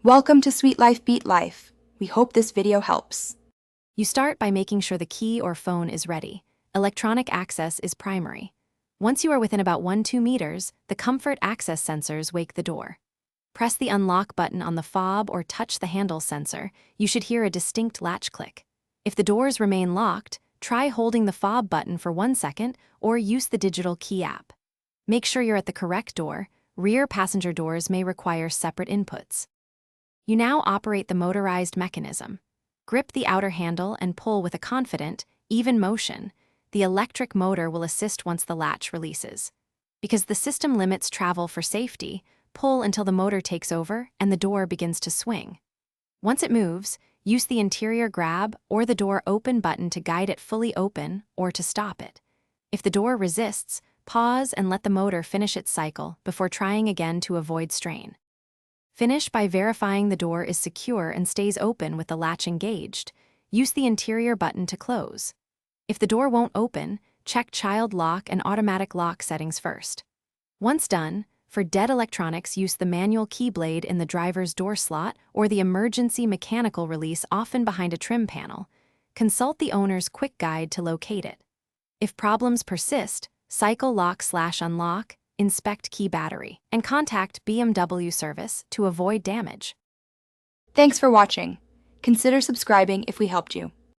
Welcome to Sweet Life Beat Life. We hope this video helps. You start by making sure the key or phone is ready. Electronic access is primary. Once you are within about 1-2 meters, the comfort access sensors wake the door. Press the unlock button on the fob or touch the handle sensor. You should hear a distinct latch click. If the doors remain locked, try holding the fob button for 1 second or use the digital key app. Make sure you're at the correct door. Rear passenger doors may require separate inputs. You now operate the motorized mechanism. Grip the outer handle and pull with a confident, even motion. The electric motor will assist once the latch releases. Because the system limits travel for safety, pull until the motor takes over and the door begins to swing. Once it moves, use the interior grab or the door open button to guide it fully open or to stop it. If the door resists, pause and let the motor finish its cycle before trying again to avoid strain. Finish by verifying the door is secure and stays open with the latch engaged. Use the interior button to close. If the door won't open, check child lock and automatic lock settings first. Once done, for dead electronics, use the manual key blade in the driver's door slot or the emergency mechanical release often behind a trim panel. Consult the owner's quick guide to locate it. If problems persist, cycle lock/unlock, inspect key battery, and contact BMW service to avoid damage. Thanks for watching. Consider subscribing if we helped you.